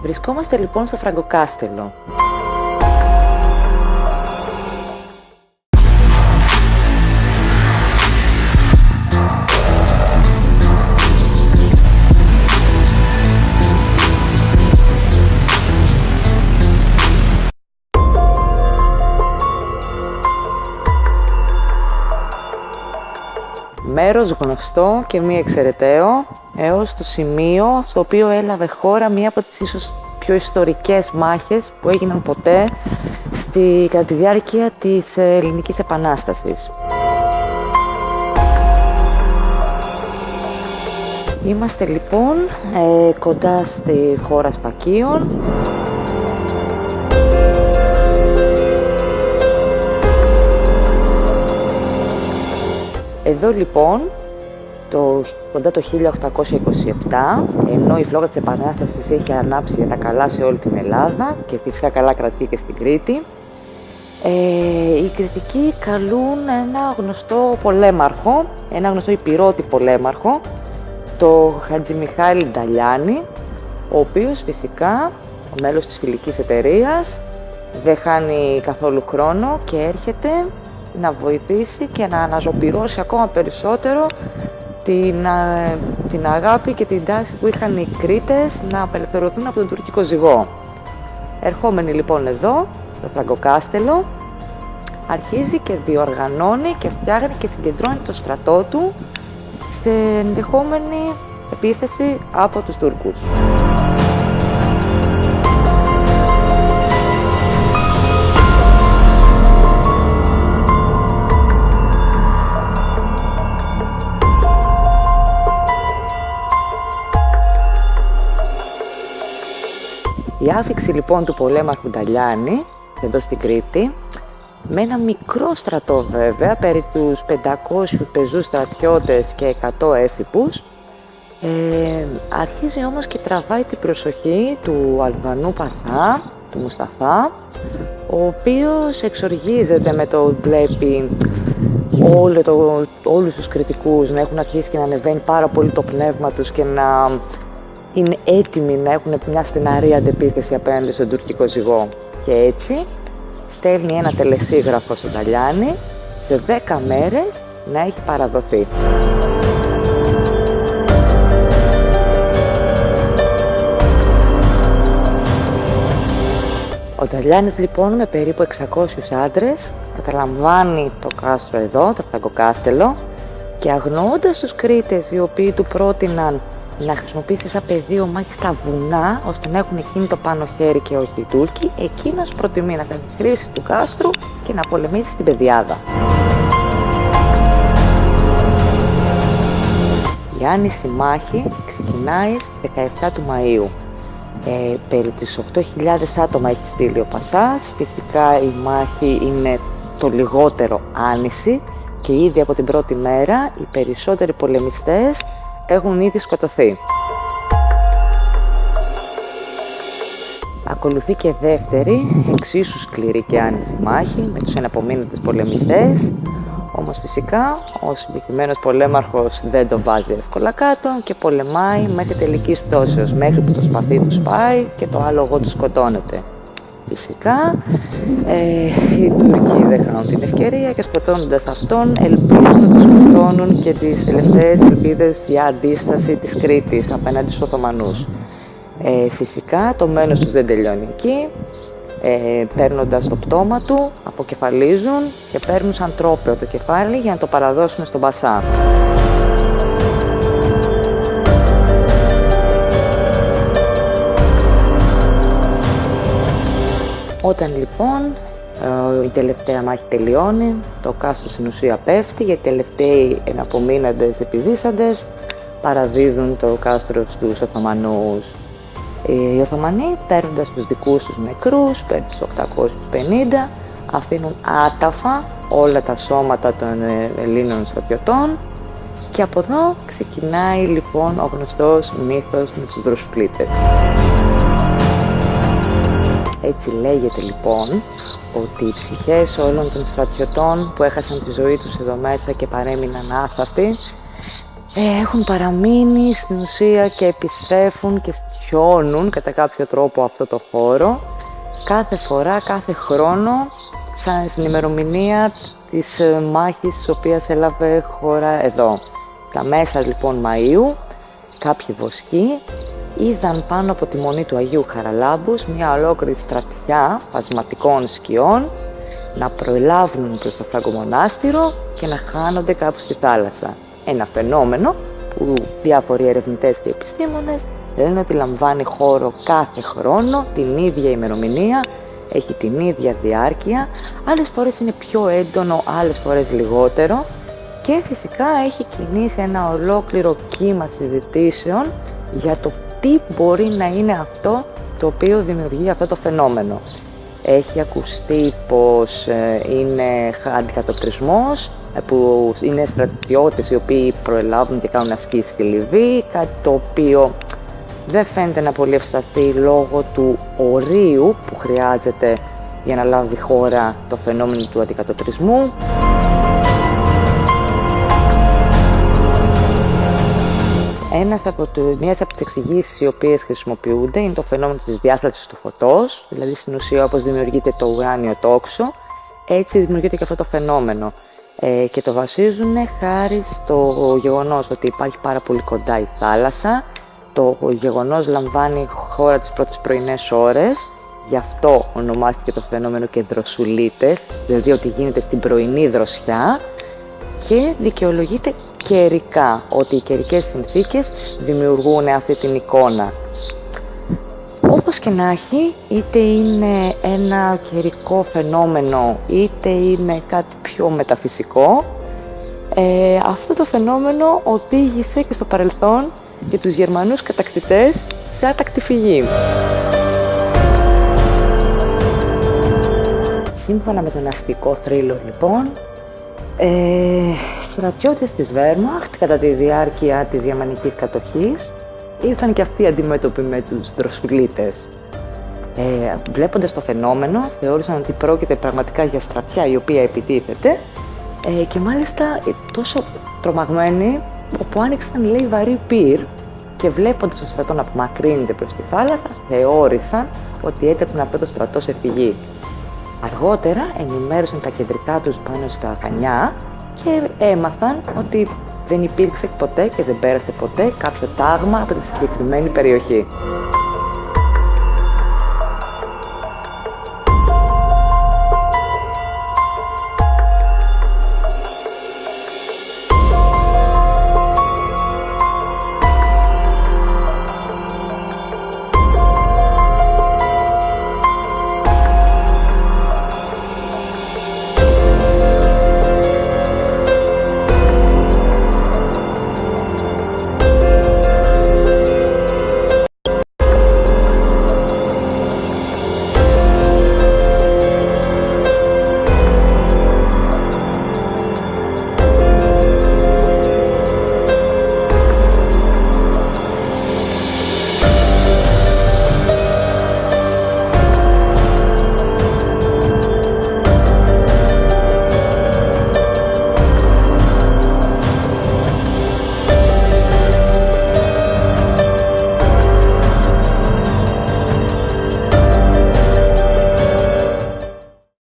Βρισκόμαστε λοιπόν στο Φραγκοκάστελο. Μέρος γνωστό και μη εξαιρεταίο, έως το σημείο στο οποίο έλαβε χώρα μία από τις ίσως πιο ιστορικές μάχες που έγιναν ποτέ κατά τη διάρκεια της Ελληνικής Επανάστασης. Είμαστε λοιπόν κοντά στη χώρα Σπακίων. Εδώ λοιπόν, κοντά το 1827, ενώ η φλόγα της Επανάστασης είχε ανάψει για τα καλά σε όλη την Ελλάδα και φυσικά καλά κρατεί και στην Κρήτη, οι κριτικοί καλούν ένα γνωστό πολέμαρχο, ένα γνωστό υπηρώτη πολέμαρχο, το Χατζημιχάλη Νταλιάνη, ο οποίος φυσικά, ο μέλος της φιλικής εταιρείας, δεν χάνει καθόλου χρόνο και έρχεται να βοηθήσει και να αναζωπυρώσει ακόμα περισσότερο την αγάπη και την τάση που είχαν οι Κρήτες να απελευθερωθούν από τον τουρκικό ζυγό. Ερχόμενοι λοιπόν εδώ, στο Φραγκοκάστελο, αρχίζει και διοργανώνει και φτιάχνει και συγκεντρώνει το στρατό του σε ενδεχόμενη επίθεση από τους Τούρκους. Η άφιξη λοιπόν του πολέμαρχου Νταλιάνη, εδώ στην Κρήτη, με ένα μικρό στρατό βέβαια, περί τους 500 πεζούς στρατιώτες και 100 έφυπους, αρχίζει όμως και τραβάει την προσοχή του Αλβανού Πασά, του Μουσταφά, ο οποίος εξοργίζεται με το βλέπει όλους τους κριτικούς να έχουν αρχίσει και να ανεβαίνει πάρα πολύ το πνεύμα τους και να είναι έτοιμοι να έχουν μια στεναρή αντεπίθεση απέναντι στον τουρκικό ζυγό. Και έτσι στέλνει ένα τελεσίγραφο στον Νταλιάνη σε 10 μέρες να έχει παραδοθεί. Ο Νταλιάνης λοιπόν με περίπου 600 άντρες καταλαμβάνει το κάστρο εδώ, το Φραγκοκάστελο, και αγνοώντας τους Κρήτες οι οποίοι του πρότειναν να χρησιμοποιήσει σαν πεδίο μάχης τα βουνά, ώστε να έχουν εκείνη το πάνω χέρι και όχι οι Τούρκοι, εκείνος προτιμεί να κάνει χρήση του κάστρου και να πολεμήσει στην Πεδιάδα. Η άνηση μάχη ξεκινάει στις 17 του Μαΐου. Περί τις 8.000 άτομα έχει στείλει ο Πασάς. Φυσικά η μάχη είναι το λιγότερο άνηση και ήδη από την πρώτη μέρα οι περισσότεροι πολεμιστές έχουν ήδη σκοτωθεί. Ακολουθεί και δεύτερη, εξίσου σκληρή και άνηση μάχη με τους εναπομείνοντες πολεμιστές, όμως φυσικά ο συγκεκριμένος πολέμαρχος δεν το βάζει εύκολα κάτω και πολεμάει μέχρι τελικής πτώσεως, μέχρι που το σπαθί του σπάει και το άλογο του σκοτώνεται. Φυσικά οι Τούρκοι δεν χάνουν την ευκαιρία και σκοτώνοντας αυτόν ελπίζουν να τους σκοτώνουν και τις τελευταίες ελπίδες για αντίσταση της Κρήτης απέναντι στους Οθωμανούς. Φυσικά το μένος τους δεν τελειώνει εκεί, παίρνοντας το πτώμα του, αποκεφαλίζουν και παίρνουν σαν τρόπαιο το κεφάλι για να το παραδώσουν στον Πασά. Όταν λοιπόν η τελευταία μάχη τελειώνει, το κάστρο στην ουσία πέφτει, γιατί οι τελευταίοι εναπομείναντες επιζήσαντες παραδίδουν το κάστρο στους Οθωμανούς. Οι Οθωμανοί, παίρνοντας τους δικούς τους νεκρούς, παίρνουν τους 850, αφήνουν άταφα όλα τα σώματα των Ελλήνων στρατιωτών και από εδώ ξεκινάει λοιπόν ο γνωστός μύθος με τους δροσφλίτες. Έτσι λέγεται λοιπόν ότι οι ψυχές όλων των στρατιωτών που έχασαν τη ζωή τους εδώ μέσα και παρέμειναν άθαυτοι έχουν παραμείνει στην ουσία και επιστρέφουν και στοιχιώνουν κατά κάποιο τρόπο αυτό το χώρο κάθε φορά, κάθε χρόνο, σαν στην ημερομηνία της μάχης της οποίας έλαβε χώρα εδώ. Στα μέσα λοιπόν Μαΐου, κάποιοι βοσκοί είδαν πάνω από τη μονή του Αγίου Χαραλάμπους μια ολόκληρη στρατιά φασματικών σκιών να προελάβουν προς το Φραγκομονάστηρο και να χάνονται κάπου στη θάλασσα. Ένα φαινόμενο που διάφοροι ερευνητές και επιστήμονες λένε ότι λαμβάνει χώρο κάθε χρόνο, την ίδια ημερομηνία, έχει την ίδια διάρκεια, άλλες φορές είναι πιο έντονο, άλλες φορές λιγότερο και φυσικά έχει κινήσει ένα ολόκληρο κύμα συζητήσεων για το τι μπορεί να είναι αυτό το οποίο δημιουργεί αυτό το φαινόμενο. Έχει ακουστεί πως είναι αντικατοπτρισμός, που είναι στρατιώτες οι οποίοι προελάβουν και κάνουν ασκήσεις στη Λιβύη, κάτι το οποίο δεν φαίνεται να πολύ ευσταθεί λόγω του ορίου που χρειάζεται για να λάβει χώρα το φαινόμενο του αντικατοπτρισμού. Μία από τις εξηγήσεις οι οποίες χρησιμοποιούνται είναι το φαινόμενο της διάθλασης του φωτός, δηλαδή στην ουσία όπως δημιουργείται το ουράνιο τόξο, έτσι δημιουργείται και αυτό το φαινόμενο. Και το βασίζουν χάρη στο γεγονός ότι υπάρχει πάρα πολύ κοντά η θάλασσα, το γεγονός λαμβάνει χώρα τις πρώτες πρωινές ώρες, γι' αυτό ονομάστηκε το φαινόμενο και δροσουλίτες, δηλαδή ότι γίνεται στην πρωινή δροσιά, και δικαιολογείται καιρικά, ότι οι καιρικές συνθήκες δημιουργούν αυτή την εικόνα. Όπως και να έχει, είτε είναι ένα καιρικό φαινόμενο, είτε είναι κάτι πιο μεταφυσικό, αυτό το φαινόμενο οδήγησε και στο παρελθόν και τους Γερμανούς κατακτητές σε άτακτη φυγή. Σύμφωνα με τον αστικό θρύλο λοιπόν, στρατιώτες της Wehrmacht κατά τη διάρκεια της γερμανικής κατοχής ήρθαν και αυτοί αντιμέτωποι με τους δροσουλίτες. Βλέποντας το φαινόμενο θεώρησαν ότι πρόκειται πραγματικά για στρατιά η οποία επιτίθεται και μάλιστα τόσο τρομαγμένοι όπου άνοιξαν λέει βαρύ πυρ και βλέποντας το στρατό να απομακρύνεται προς τη θάλασσα θεώρησαν ότι έτρεψαν αυτό το στρατό σε φυγή. Αργότερα ενημέρωσαν τα κεντρικά τους πάνω στα Χανιά και έμαθαν ότι δεν υπήρξε ποτέ και δεν πέρασε ποτέ κάποιο τάγμα από τη συγκεκριμένη περιοχή.